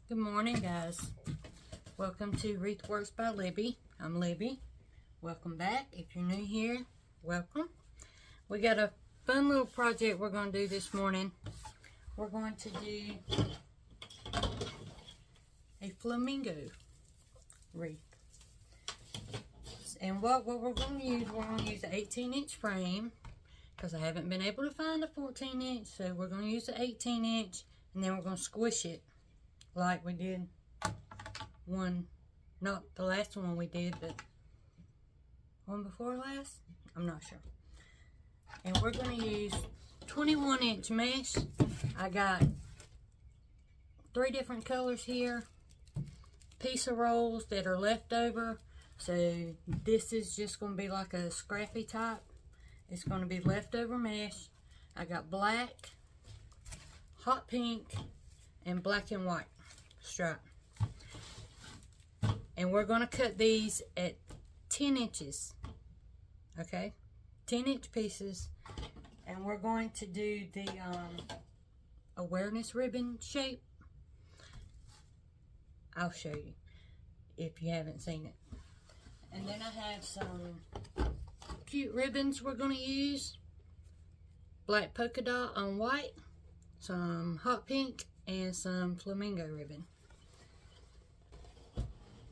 Good morning, guys. Welcome to Wreath Works by Libby. I'm Libby. Welcome back. If you're new here, welcome. We got a fun little project we're going to do this morning. We're going to do a flamingo wreath. And what we're going to use, we're going to use an 18-inch frame because I haven't been able to find a 14-inch, so we're going to use the 18-inch, and then we're going to squish it like we did one, not the last one we did, but one before last, I'm not sure. And we're going to use 21-inch mesh. I got 3 different colors here, piece of rolls that are left over. So this is just going to be like a scrappy type. It's going to be leftover mesh. I got black, hot pink, and black and white stripe. And we're going to cut these at 10 inches. Okay? 10-inch pieces. And we're going to do the awareness ribbon shape. I'll show you if you haven't seen it. And then I have some cute ribbons we're going to use. Black polka dot on white, some hot pink, and some flamingo ribbon.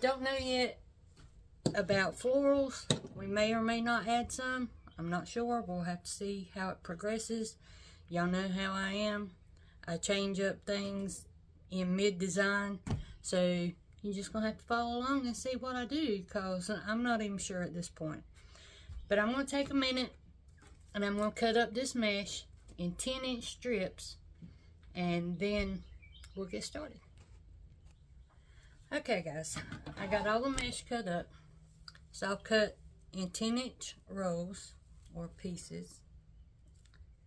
Don't know yet about florals. We may or may not add some. I'm not sure. We'll have to see how it progresses. Y'all know how I am. I change up things in mid-design. So you're just going to have to follow along and see what I do, because I'm not even sure at this point. But I'm going to take a minute and I'm going to cut up this mesh in 10-inch strips, and then we'll get started. Okay, guys, I got all the mesh cut up. So I'll cut in 10-inch rolls or pieces,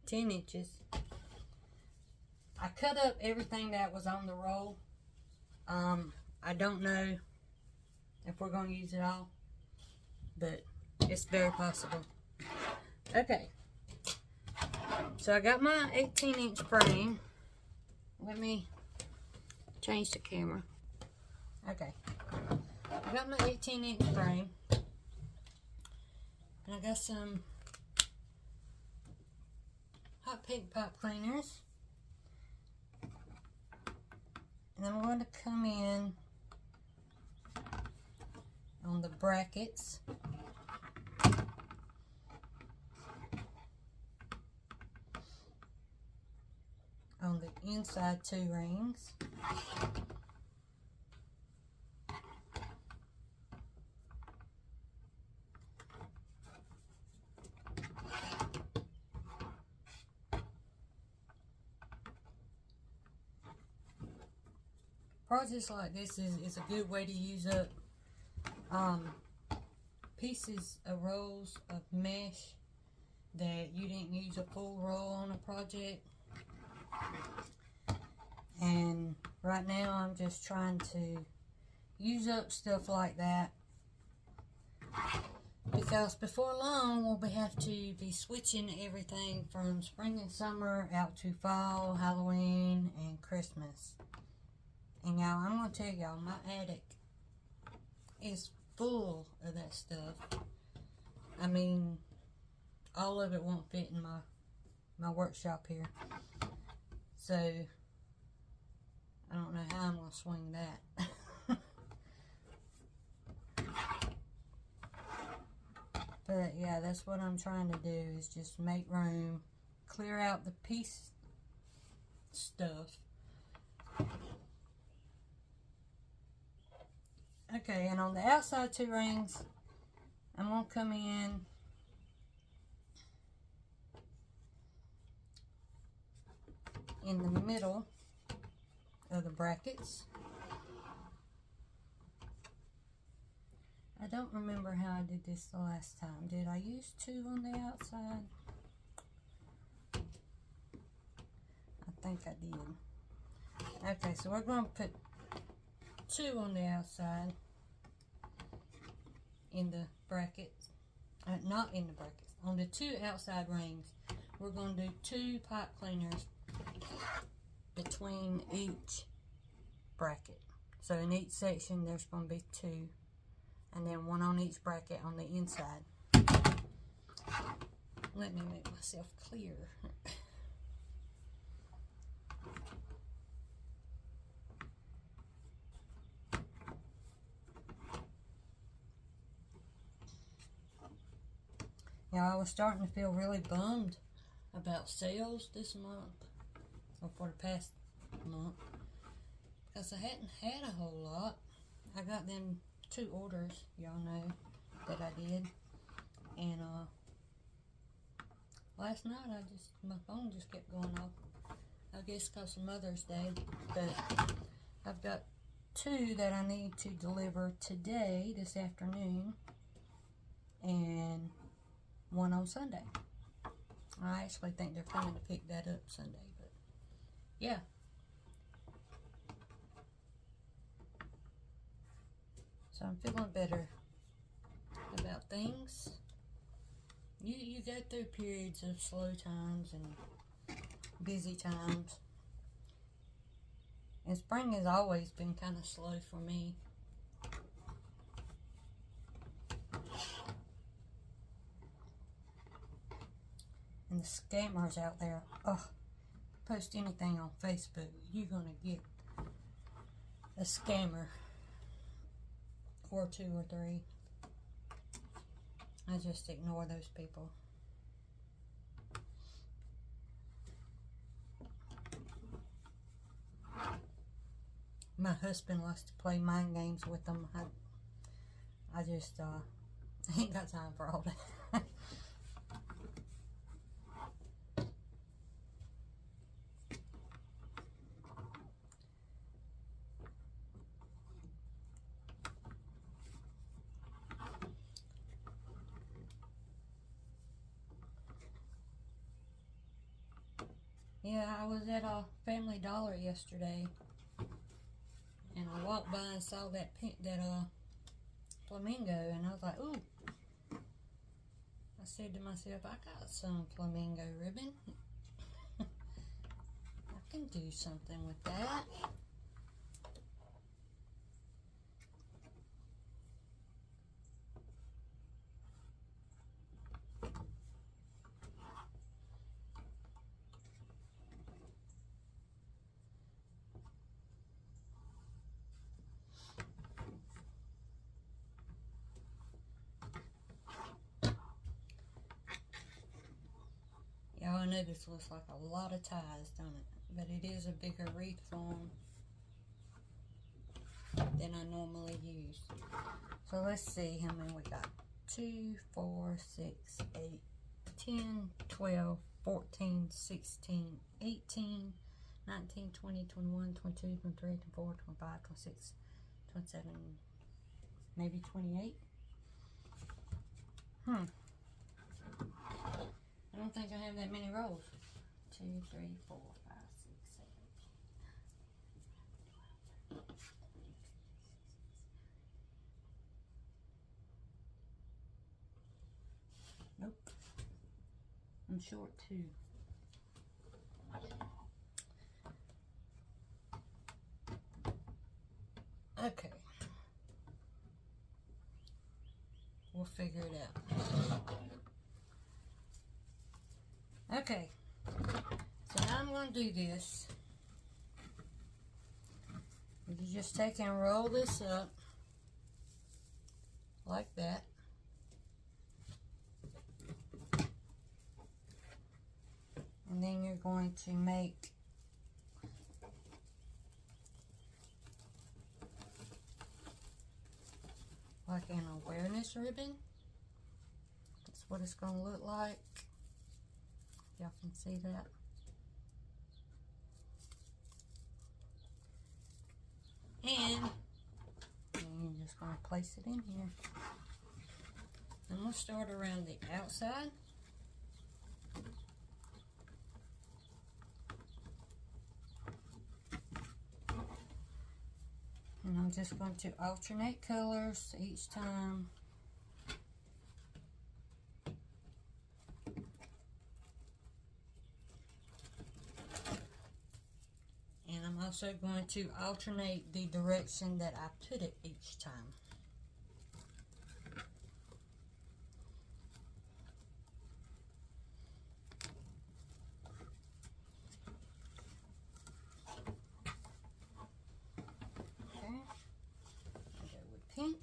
10 inches. I cut up everything that was on the roll. I don't know if we're going to use it all, but it's very possible. Okay, so I got my 18-inch frame. Let me change the camera. Okay, I got my 18-inch frame, and I got some hot pink pipe cleaners, and I'm going to come in on the brackets. On the inside 2 rings. Projects like this is a good way to use up pieces of rolls of mesh that you didn't use a full roll on a project. And right now I'm just trying to use up stuff like that, because before long we'll have to be switching everything from spring and summer out to fall, Halloween, and Christmas. And y'all, I'm going to tell y'all, my attic is full of that stuff. I mean, all of it won't fit in my workshop here. So, I don't know how I'm going to swing that. But, yeah, that's what I'm trying to do, is just make room, clear out the piece stuff. Okay, and on the outside 2 rings, I'm going to come in the middle of the brackets. I don't remember how I did this the last time. Did I use 2 on the outside? I think I did. Okay, so we're going to put 2 on the outside in the brackets. Not in the brackets. On the 2 outside rings, we're going to do 2 pipe cleaners between each bracket. So in each section there's going to be 2, and then 1 on each bracket on the inside. Let me make myself clear. Yeah, I was starting to feel really bummed about sales this month, or for the past month, because I hadn't had a whole lot. I got them 2 orders, y'all know, that I did, and last night my phone just kept going off. I guess because of Mother's Day, but I've got 2 that I need to deliver today, this afternoon, and 1 on Sunday. I actually think they're coming to pick that up Sunday, but yeah. So I'm feeling better about things. You go through periods of slow times and busy times. And spring has always been kind of slow for me. And the scammers out there, post anything on Facebook, you're going to get a scammer or 2 or 3. I just ignore those people. My husband likes to play mind games with them. I just ain't got time for all that. Yeah, I was at a Family Dollar yesterday, and I walked by and saw that flamingo, and I was like, ooh. I said to myself, I got some flamingo ribbon. I can do something with that. Y'all, I know this looks like a lot of ties, don't it? But it is a bigger wreath form than I normally use. So let's see how many we got. 2, 4, 6, 8, 10, 12, 14, 16, 18, 19, 20, 21, 22, 23, 24, 25, 26, 27, maybe 28. I don't think I have that many rolls. 2, 3, 4, 5, 6, 7, 8. Nope. I'm short 2. Okay. We'll figure it out. Okay. So now I'm going to do this. You just take and roll this up like that. And then you're going to make like an awareness ribbon. That's what it's going to look like. Y'all can see that. And you're just going to place it in here. I'm going to start around the outside. And I'm just going to alternate colors each time. And I'm also going to alternate the direction that I put it each time. Okay, I'll go with pink.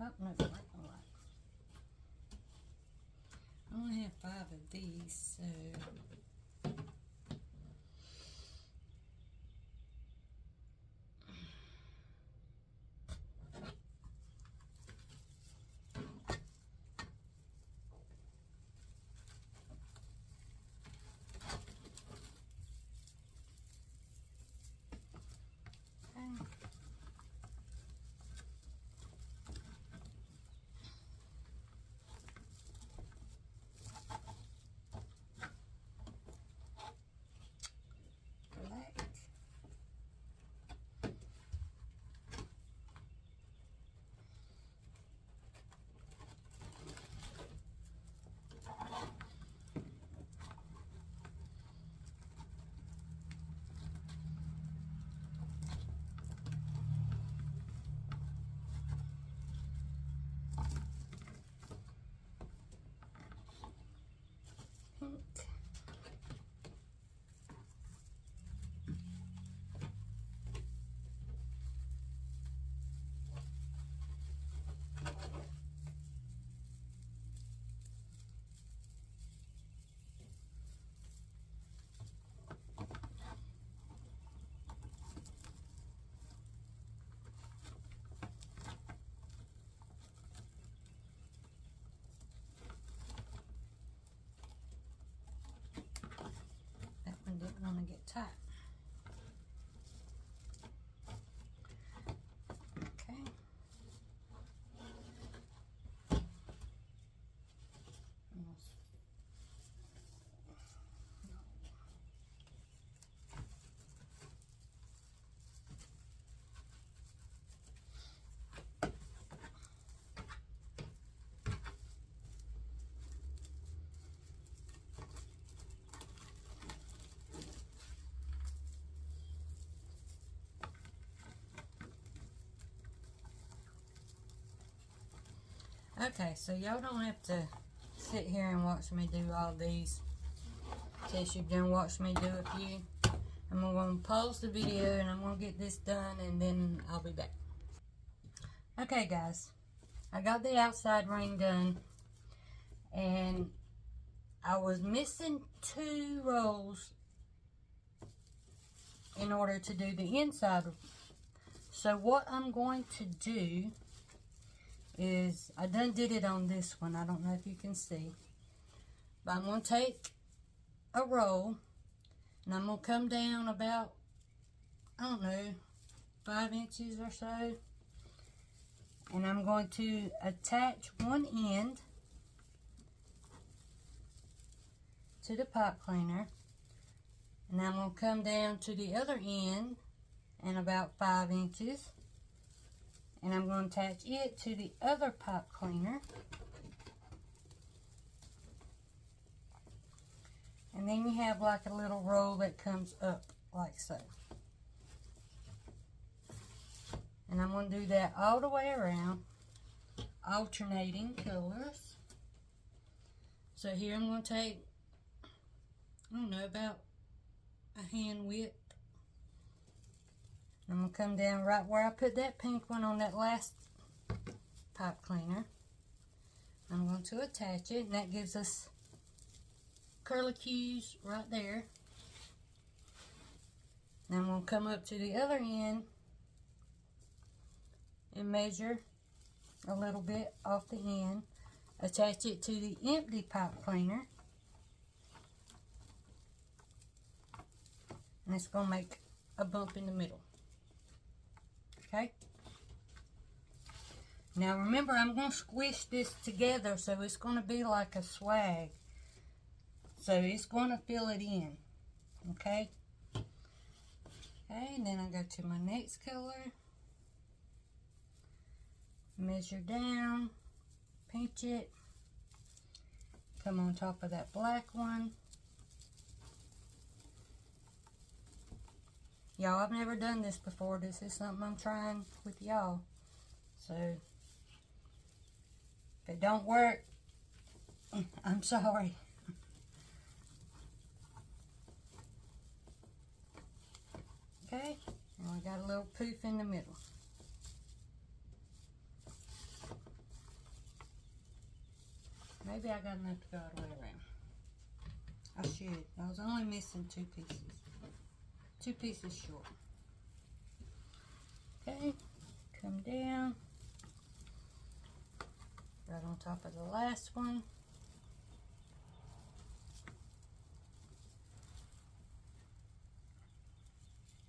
Oh, no, black and white. I only have 5 of these, so black. Pink. That one didn't want to get tight. Okay. Okay, so y'all don't have to sit here and watch me do all these. In case you've done watched me do a few. I'm going to pause the video and I'm going to get this done and then I'll be back. Okay guys, I got the outside ring done and I was missing 2 rows in order to do the inside. So what I'm going to do is, I done did it on this one, I don't know if you can see, but I'm going to take a roll and I'm going to come down about, I don't know, 5 inches or so, and I'm going to attach one end to the pipe cleaner, and I'm going to come down to the other end and about 5 inches, and I'm going to attach it to the other pipe cleaner, and then you have like a little roll that comes up like so. And I'm going to do that all the way around, alternating colors. So here I'm going to take, I don't know, about a hand width. I'm going to come down right where I put that pink one on that last pipe cleaner. I'm going to attach it, and that gives us curlicues right there. Now I'm going to come up to the other end and measure a little bit off the end. attach it to the empty pipe cleaner. And it's going to make a bump in the middle. Okay? Now remember, I'm going to squish this together so it's going to be like a swag. So it's going to fill it in. Okay? Okay, and then I go to my next color. Measure down. Pinch it. Come on top of that black one. Y'all, I've never done this before. This is something I'm trying with y'all. So, if it don't work, I'm sorry. Okay, and we got a little poof in the middle. Maybe I got enough to go all the way around. I should. I was only missing 2 pieces. 2 pieces short. Okay, come down. Right on top of the last one.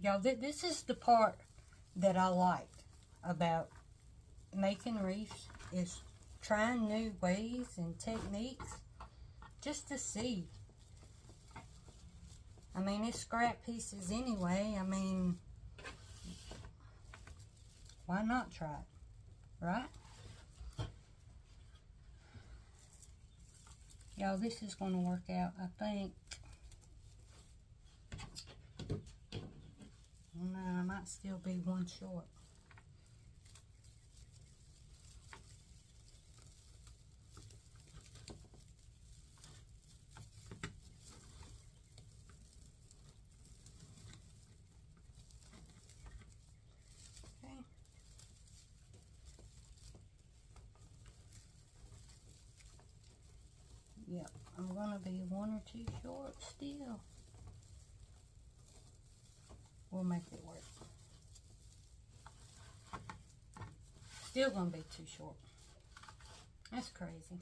Y'all, this is the part that I like about making wreaths, is trying new ways and techniques just to see. I mean, it's scrap pieces anyway. I mean, why not try it, right? Y'all, this is going to work out, I think. No, I might still be 1 short. Okay. Yep, I'm going to be 1 or 2 short still. We'll make it work. Still gonna be 2 short. That's crazy.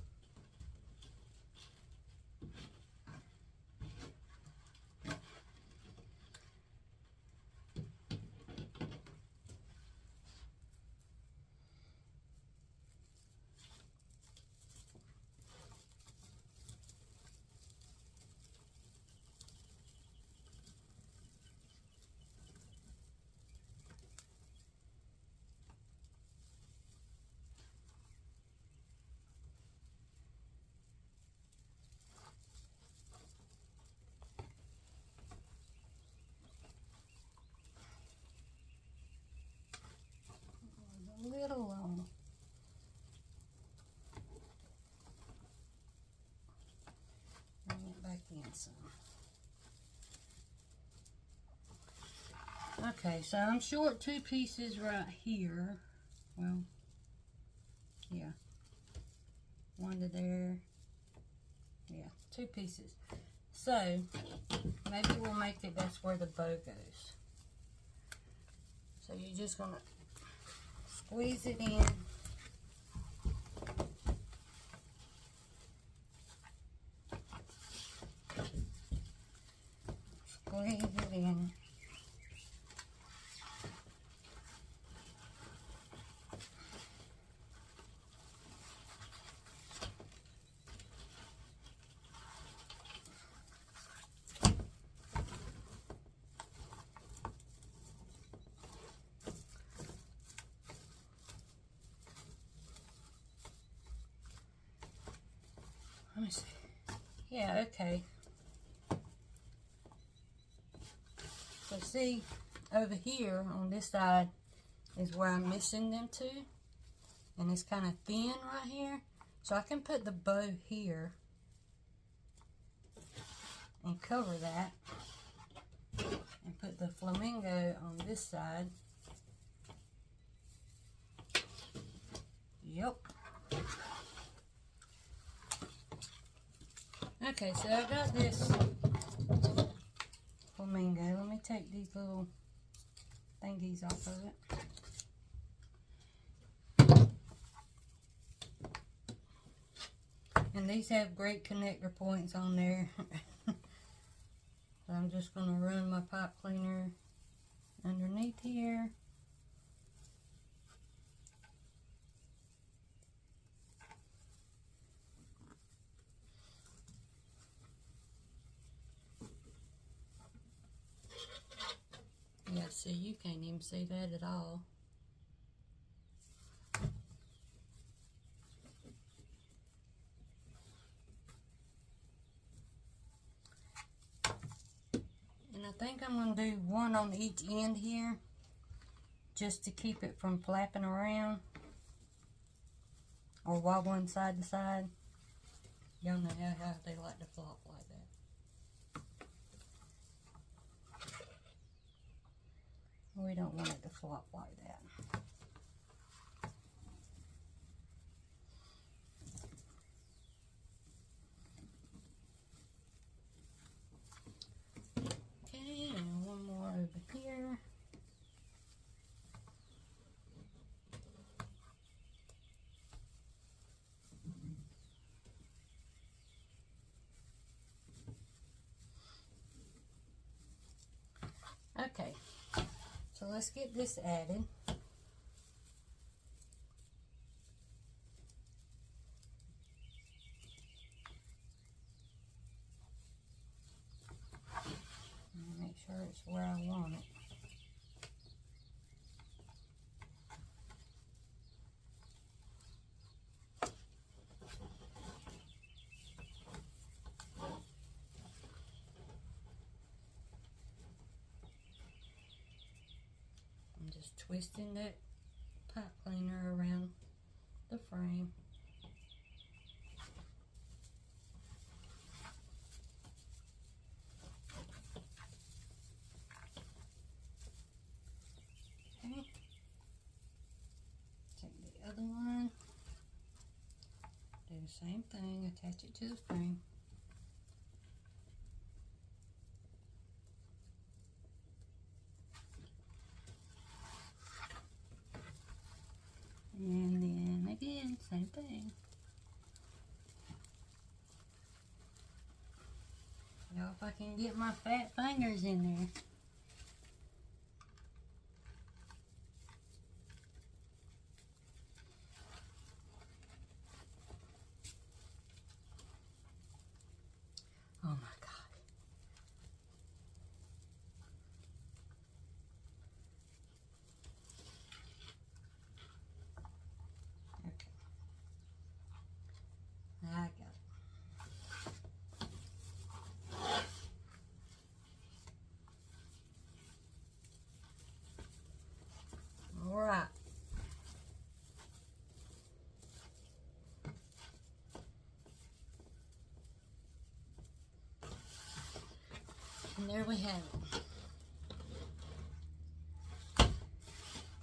A little long. Bring it back in some. Okay, so I'm short 2 pieces right here. Well, yeah. 1 to there. Yeah, 2 pieces. So, maybe we'll make it that's where the bow goes. So you're just going to squeeze it in. Squeeze it in. Let me see. Yeah, okay. So see, over here on this side is where I'm missing them two. And it's kind of thin right here. So I can put the bow here and cover that. And put the flamingo on this side. Yep. Okay, so I got this flamingo. Let me take these little thingies off of it. And these have great connector points on there. So I'm just going to run my pipe cleaner underneath here. Yeah, see, you can't even see that at all. And I think I'm going to do one on each end here, just to keep it from flapping around or wobbling side to side. Y'all know how they like to flop like that. We don't want it to flop like that. Okay, and one more over here. Okay, so let's get this added. Make sure it's where I want it. I'm just twisting that pipe cleaner around the frame. Okay. Take the other one. Do the same thing, attach it to the frame. And then again, same thing. Now if I can get my fat fingers in there. Oh my God. Okay. I got it. All right. And there we have it.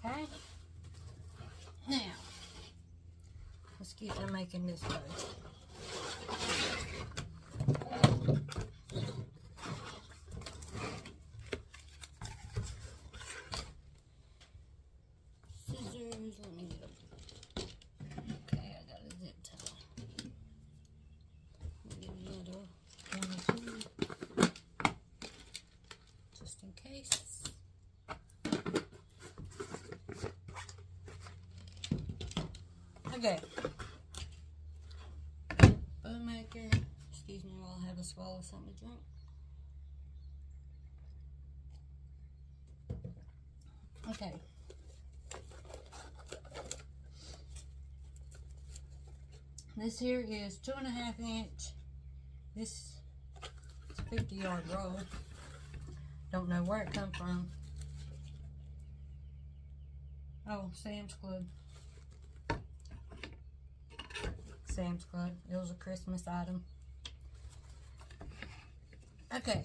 Okay. Now, let's get to making this bow. Scissors, let me get them. Okay, I got a zip tie. Get another one or two, just in case. Okay. Bow maker. Excuse me while I have a swallow something to drink. Okay. This here is 2.5 inch. This is 50-yard roll. Don't know where it come from. Oh, Sam's Club. Sam's Club. It was a Christmas item. Okay.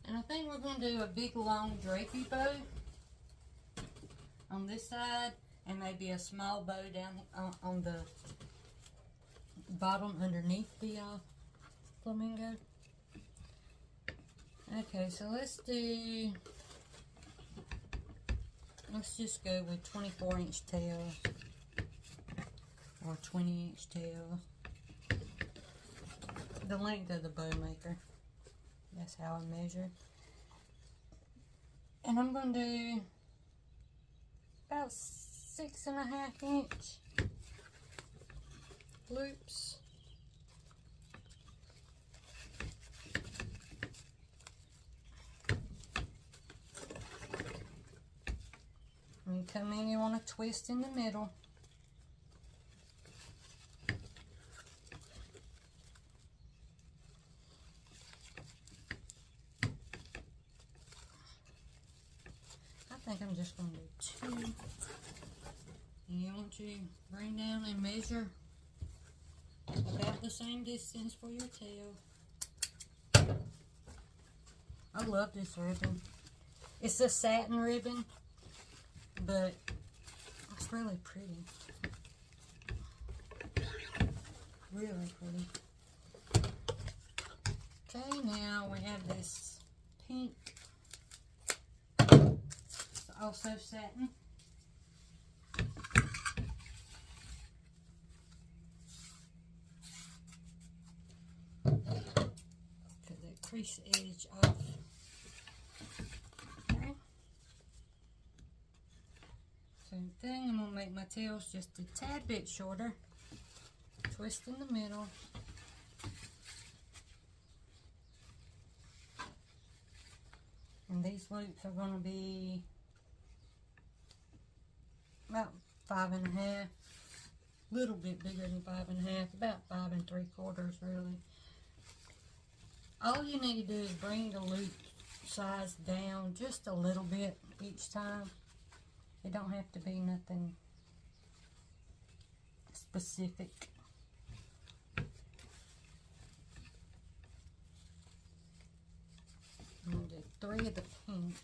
And I think we're going to do a big long drapey bow on this side, and maybe a small bow down on the bottom underneath the flamingo. Okay, so let's just go with 24-inch tails or 20-inch tails. the length of the bow maker. That's how I measure. And I'm going to do about 6.5 inch loops. When you come in, you want to twist in the middle. I think I'm just going to do 2. And you want to bring down and measure about the same distance for your tail. I love this ribbon. It's a satin ribbon, but it's really pretty. Really pretty. Okay, now we have this pink. It's also satin. Cut that crease edge off. Okay. Same thing, I'm going to make my tails just a tad bit shorter. Twist in the middle. And these loops are going to be about 5.5. Little bit bigger than 5.5, about 5 3/4 really. All you need to do is bring the loop size down just a little bit each time. It don't have to be nothing specific. I'm going to do 3 of the pink.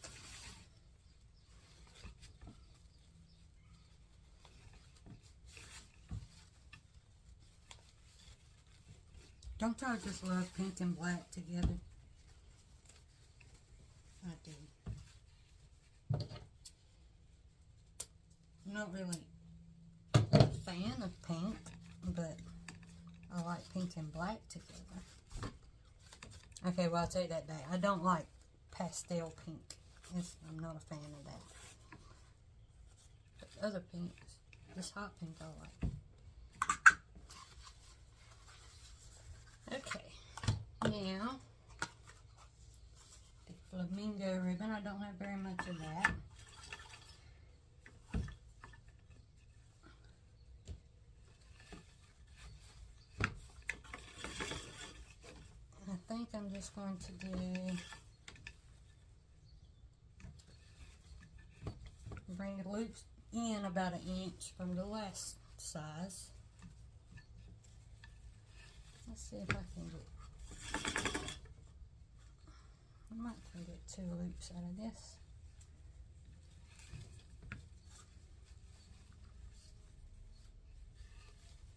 Don't y'all just love pink and black together? I do. I'm not really a fan of pink, but I like pink and black together. Okay, well, I'll tell you that day. I don't like pastel pink. I'm not a fan of that. But other pinks, this hot pink I like. Okay, now the flamingo ribbon. I don't have very much of that. I think I'm just going to bring the loops in about 1 inch from the last size. Let's see if I can get, I might can get 2 loops out of this.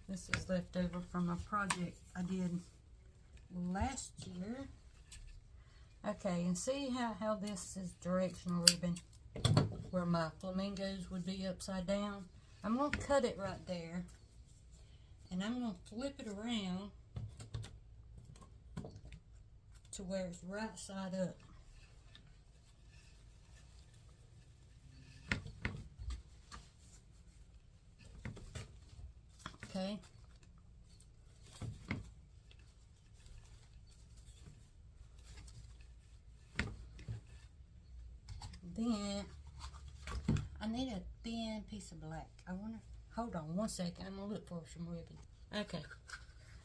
This is left over from a project I did last year. Okay, and see how this is directional ribbon, where my flamingos would be upside down. I'm going to cut it right there, and I'm going to flip it around to where it's right side up. Okay. Then I need a thin piece of black. I wonder, hold on 1 second, I'm gonna look for some ribbon. Okay,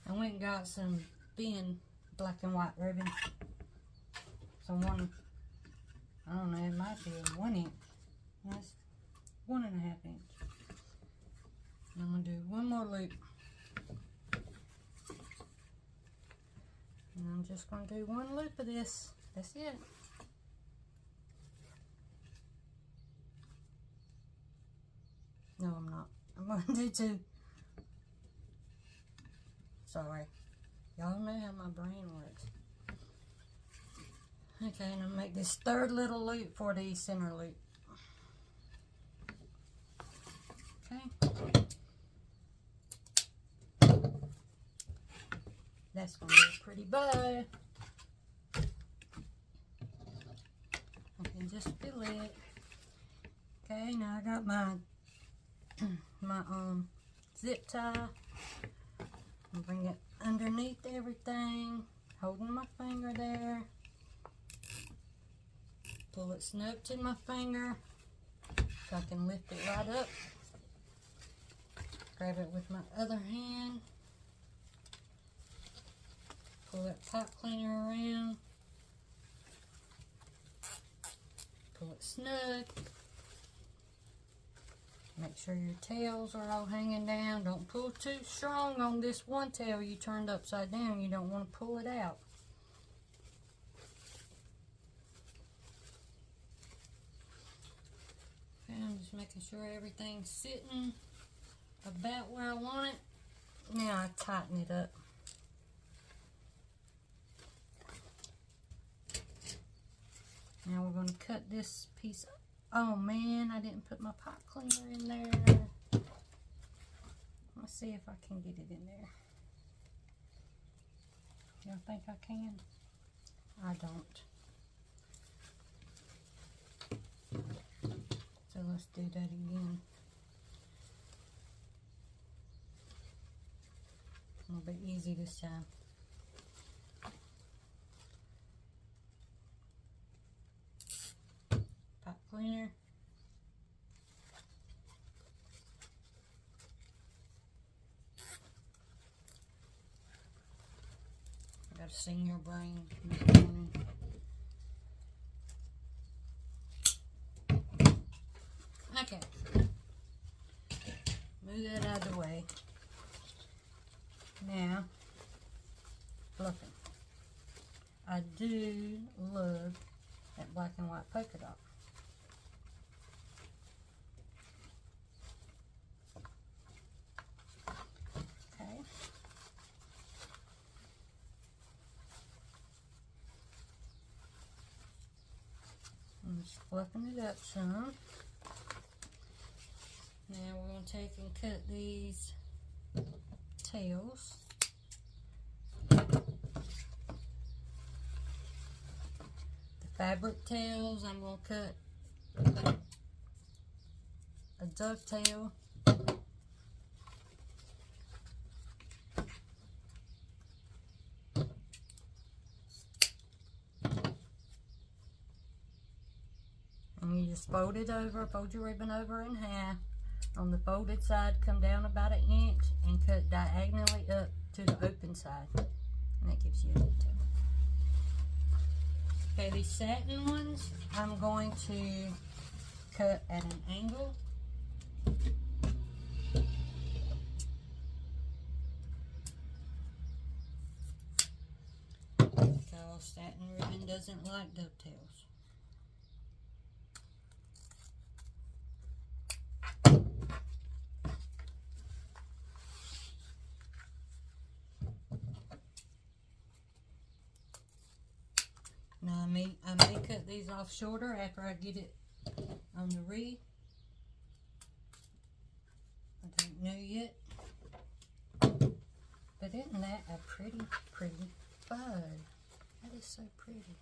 I went and got some thin black and white ribbon. So I don't know, it might be 1 inch. That's 1.5 inch. And I'm gonna do 1 more loop. And I'm just gonna do 1 loop of this. That's it. No, I'm not. I'm gonna do 2. Sorry. Y'all know how my brain works. Okay, and I'll make this 3rd little loop for the center loop. Okay. That's going to be a pretty bow. I can just feel it. Okay, now I got my zip tie. And bring it underneath everything, holding my finger there. Pull it snug to my finger so I can lift it right up. Grab it with my other hand. Pull that pipe cleaner around. Pull it snug. Make sure your tails are all hanging down. Don't pull too strong on this one tail you turned upside down. You don't want to pull it out. Okay, I'm just making sure everything's sitting about where I want it. Now I tighten it up. Now we're going to cut this piece. Oh man, I didn't put my pipe cleaner in there. Let's see if I can get it in there. Y'all think I can? I don't. So let's do that again. It'll be easy this time. Pipe cleaner. I got a senior brain this morning. Okay. Move that out of the way. Now, fluffing. I do love that black and white polka dot. Okay. I'm just fluffing it up some. Now we're going to take and cut these tails. The fabric tails, I'm going to cut a dovetail. And you just fold it over, fold your ribbon over in half. On the folded side, come down about 1 inch and cut diagonally up to the open side. And that gives you a detail. Okay, these satin ones, I'm going to cut at an angle. Because satin ribbon doesn't like dovetails. Now I may cut these off shorter after I get it on the wreath. I don't know yet. But isn't that a pretty, pretty bow? That is so pretty.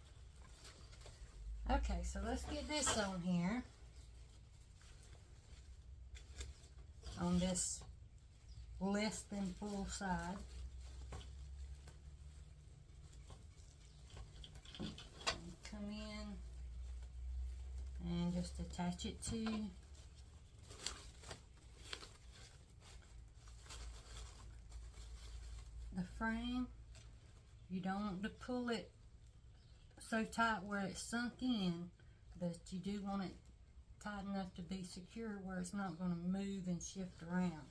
Okay, so let's get this on here. On this less than full side. Come in and just attach it to the frame. You don't want to pull it so tight where it's sunk in, but you do want it tight enough to be secure where it's not going to move and shift around.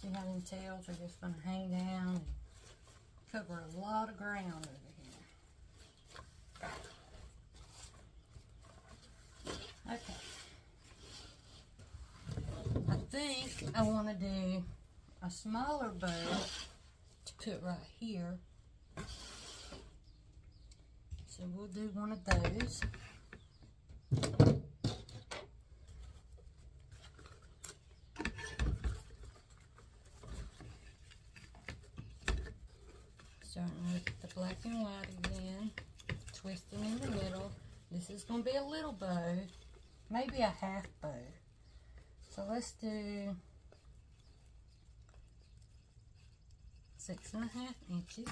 See how them tails are just going to hang down and cover a lot of ground over here. think I want to do a smaller bow to put right here. So we'll do one of those. Starting with the black and white again, twisting in the middle. This is going to be a little bow, maybe a half bow. So let's do 6.5 inches.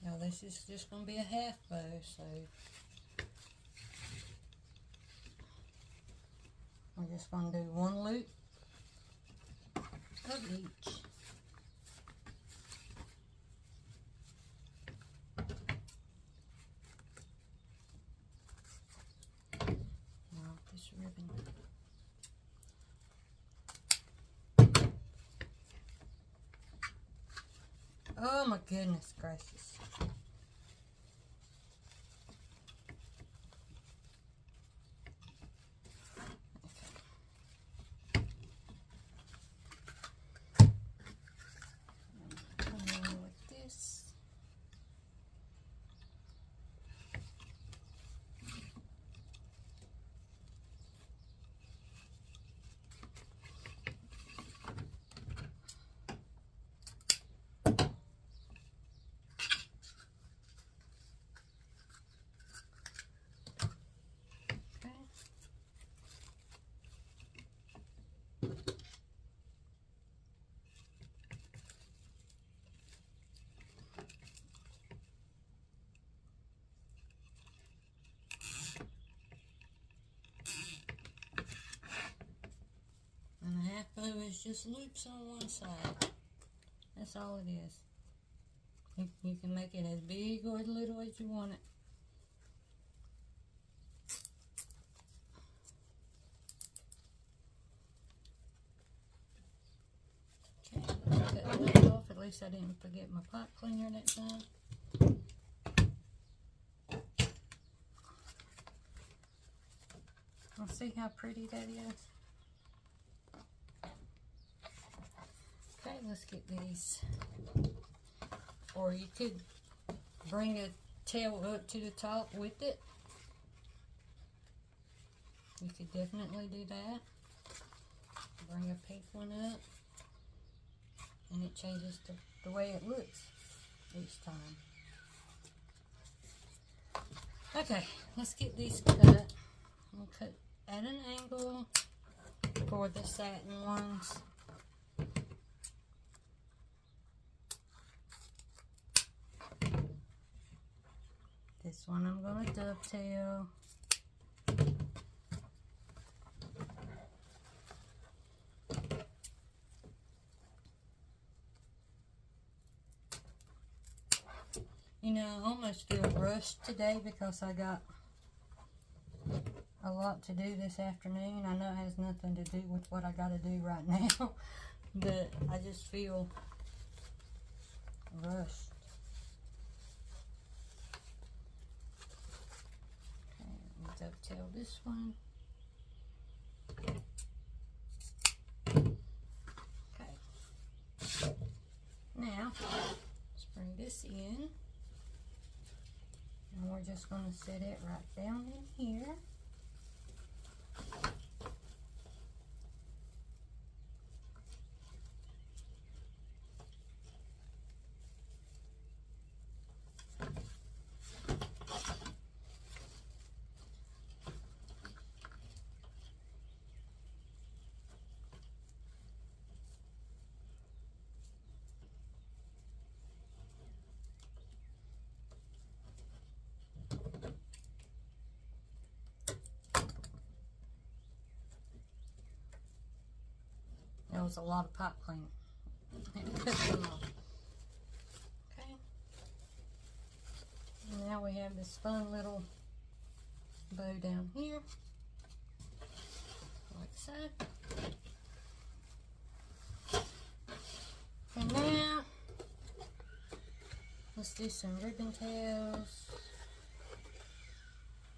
Now this is just going to be a half bow, so I'm just going to do one loop of each. Now this ribbon. Oh my goodness gracious. And a half bow is just loops on one side. That's all it is. You can make it as big or as little as you want it. Okay, let's cut that off. At least I didn't forget my pot cleaner that time. Let's see how pretty that is. Okay, let's get these. Or you could bring a tail up to the top with it. You could definitely do that. Bring a pink one up. And it changes the way it looks each time. Okay, let's get these cut. We'll cut at an angle for the satin ones. This one I'm going to dovetail. You know, I almost feel rushed today because I got a lot to do this afternoon. I know it has nothing to do with what I got to do right now, but I just feel rushed. Okay, let me dovetail this one. Okay. Now, let's bring this in. And we're just going to set it right down in here. That was a lot of pot cleaning. Okay. And now we have this fun little bow down here, like so. And now, let's do some ribbon tails.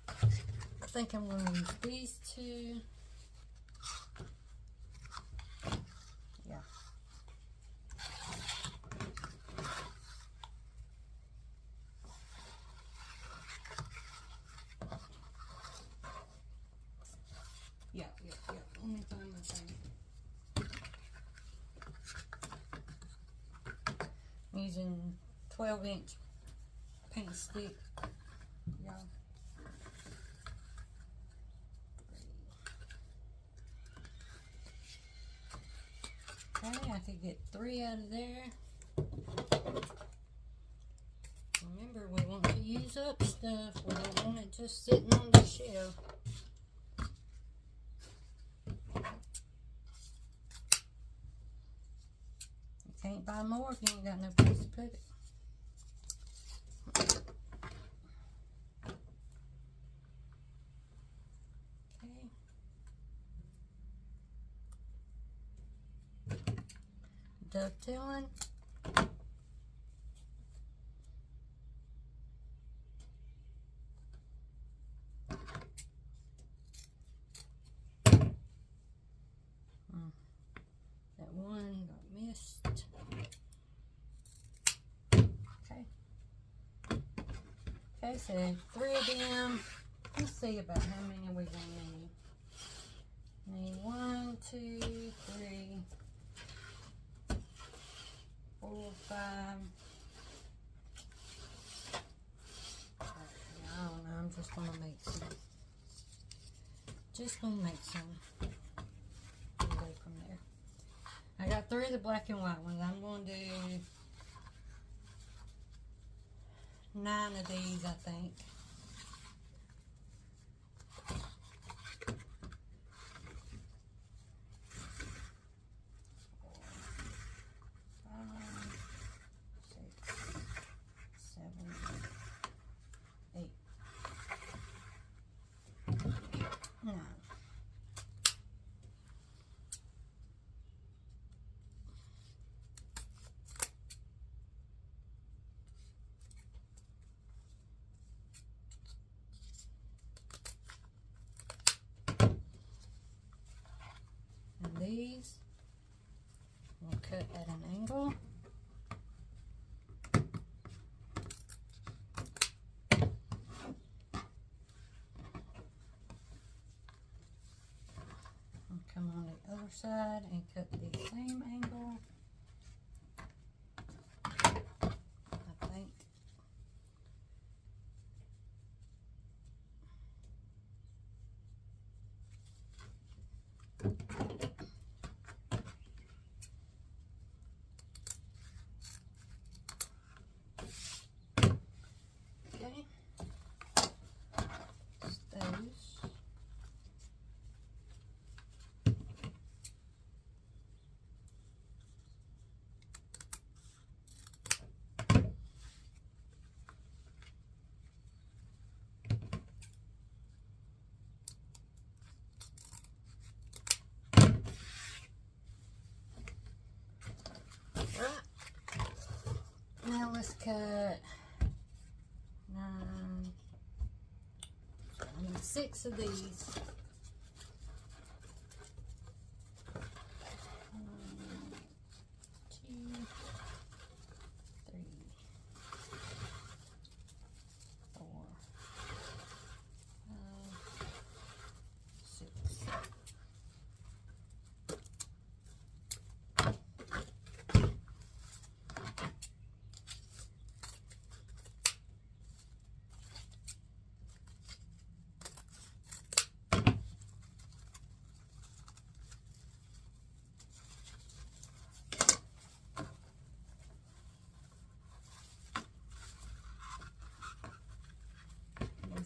I think I'm going to use these two. Yeah. Yeah. Let me find my thing. I'm using 12-inch paint stick. Y'all. Okay, I could get 3 out of there. Remember, we want to use up stuff. We don't want it just sitting on the shelf. You can't buy more if you ain't got no place to put it. Dovetailing. That one got missed. Okay. Okay, so 3 of them. Let's see about how many we're going to need. Need 1, 2, 3, 4, 5. I don't know, I'm just gonna make some. Just gonna make some. And go from there. I got 3 of the black and white ones. I'm gonna do 9 of these, I think. These we'll cut at an angle. And come on the other side and cut the same angle. I think. Now let's cut 6 of these. 1, 2, 3, 4, 5, 6.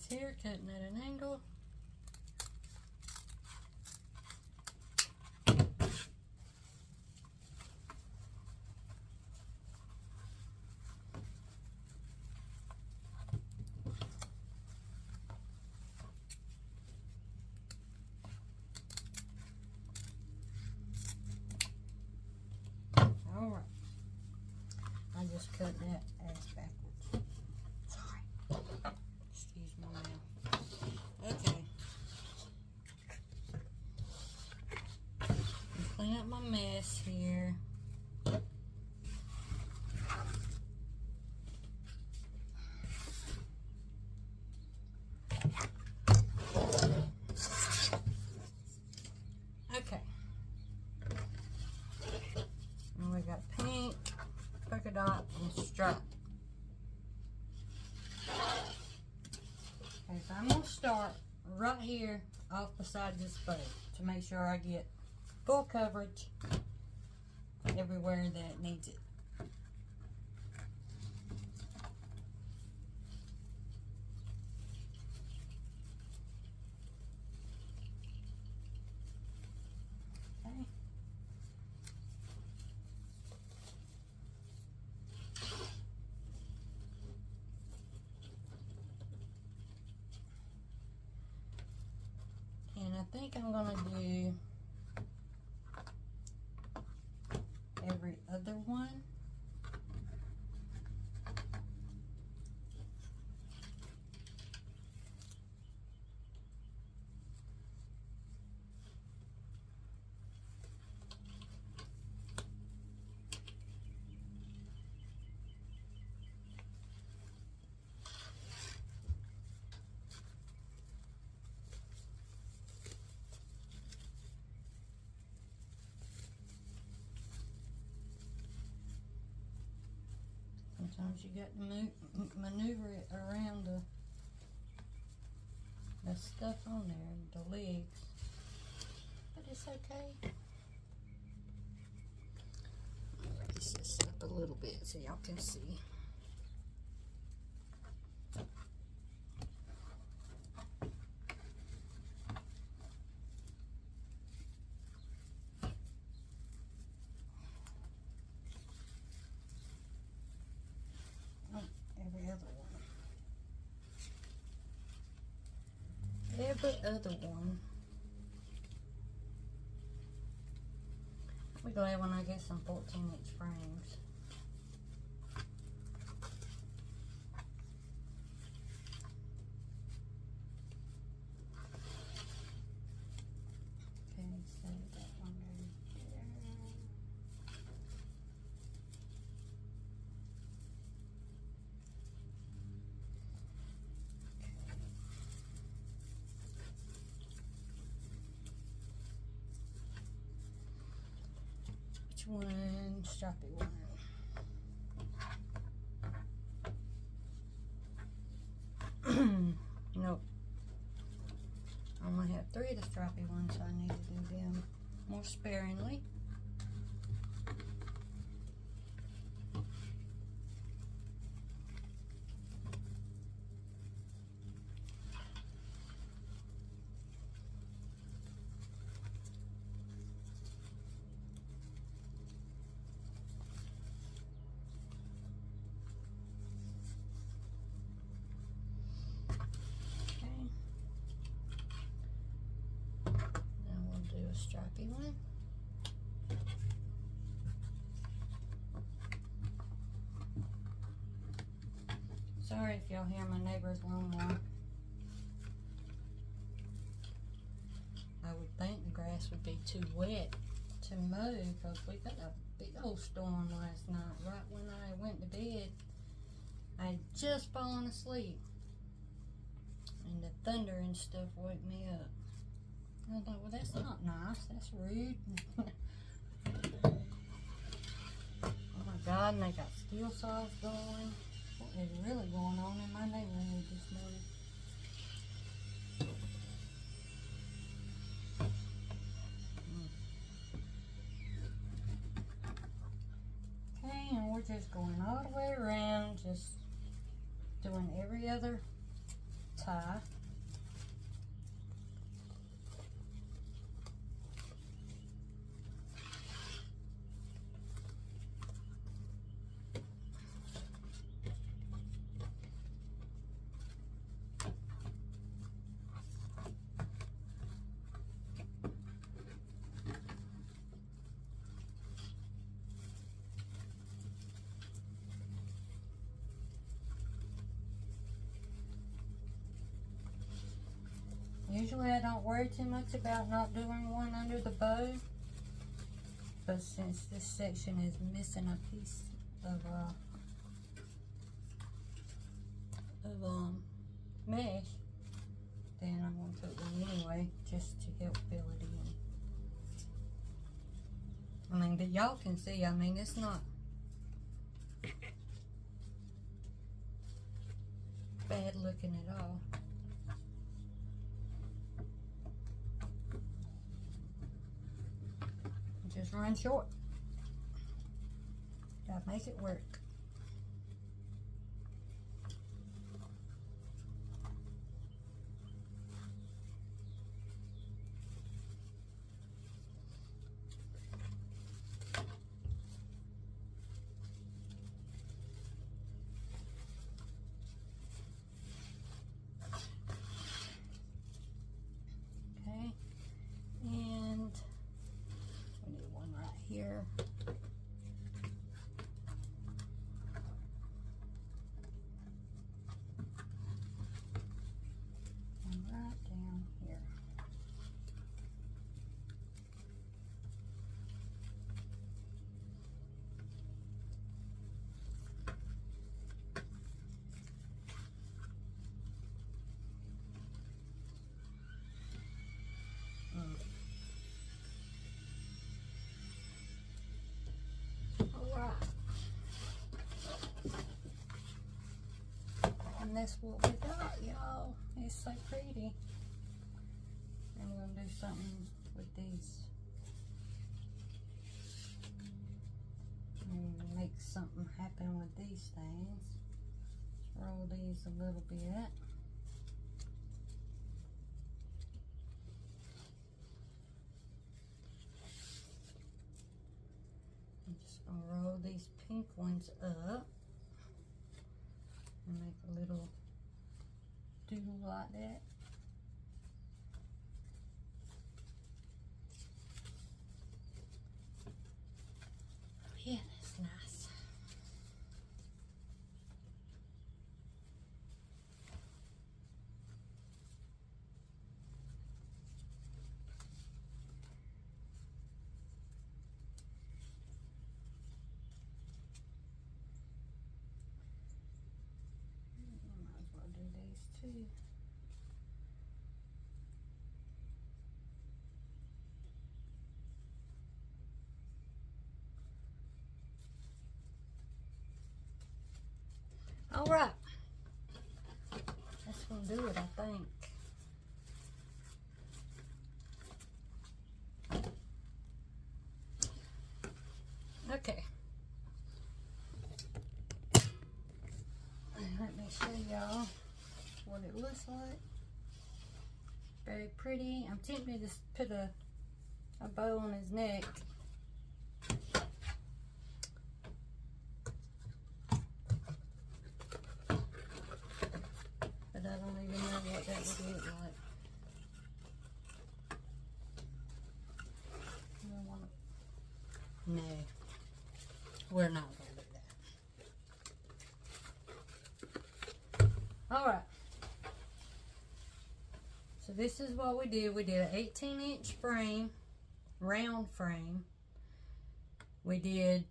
Here, cutting at an angle. just cut that ass backwards. Sorry. Excuse my mouth. Okay. Clean up my mess here. Okay. And we got pink, polka dot, and stripe. Okay, so I'm going to start right here off beside this bow to make sure I get full coverage everywhere that needs it. Okay. And I think I'm going to do every other one. Sometimes you got to maneuver it around the stuff on there, the legs, but it's okay. Raise this up a little bit so y'all can see. Every other one. I'll be glad when I get some 14-inch frames. Okay, so that one goes there. One stripy one. Nope. I only have 3 of the stripy ones, so I need to do them more sparingly. Stripy one. Sorry if y'all hear my neighbor's lawnmower. I would think the grass would be too wet to mow because we got a big old storm last night. Right when I went to bed, I had just fallen asleep and the thunder and stuff woke me up. I thought, well, that's not nice. That's rude. Oh my God, and they got steel saws going. What is really going on in my neighborhood this morning? Okay, and we're just going all the way around, just doing every other tie. Usually I don't worry too much about not doing one under the bow, but since this section is missing a piece of mesh, then I'm going to put one anyway, just to help fill it in. I mean, but y'all can see, I mean, it's not bad looking at all. Just run short. Gotta make it work. Okay, and we need one right here. And right down here. And that's what we got, y'all. It's so pretty. And we're gonna do something with these. And make something happen with these things. Roll these a little bit. I'm just gonna roll these pink ones up. And make a little doodle like that. Yeah, that's nice. Too. All right, that's gonna do it, I think. Okay. Let me show y'all what it looks like. Very pretty. I'm tempted to put a bow on his neck. But I don't even know what that would look like. No, we're not going to do that. All right. So this is what we did. We did an 18-inch frame, round frame. We did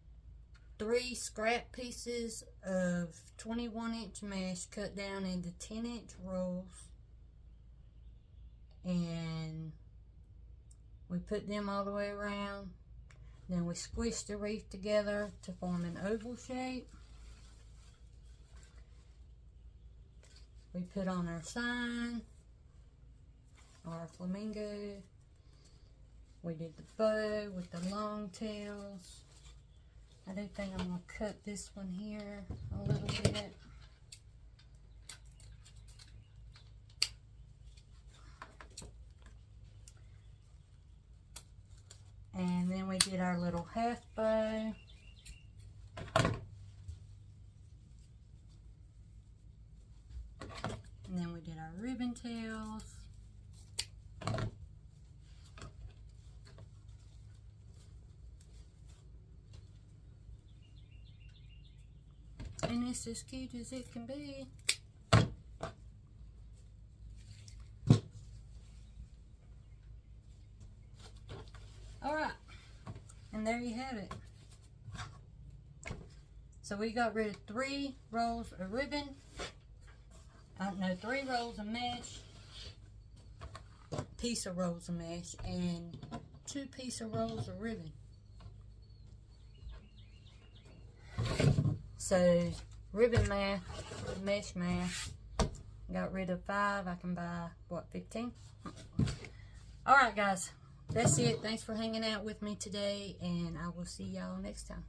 3 scrap pieces of 21-inch mesh cut down into 10-inch rolls. And we put them all the way around. Then we squished the wreath together to form an oval shape. We put on our sign, our flamingo. We did the bow with the long tails. I do think I'm going to cut this one here a little bit. And then we did our little half bow. And then we did our ribbon tails. And it's as cute as it can be. So we got rid of 3 rolls of ribbon. I don't know, 3 rolls of mesh, piece of rolls of mesh, and 2 piece of rolls of ribbon. So ribbon math, mesh math, got rid of 5. I can buy, what, 15? Alright guys, that's it. Thanks for hanging out with me today, and I will see y'all next time.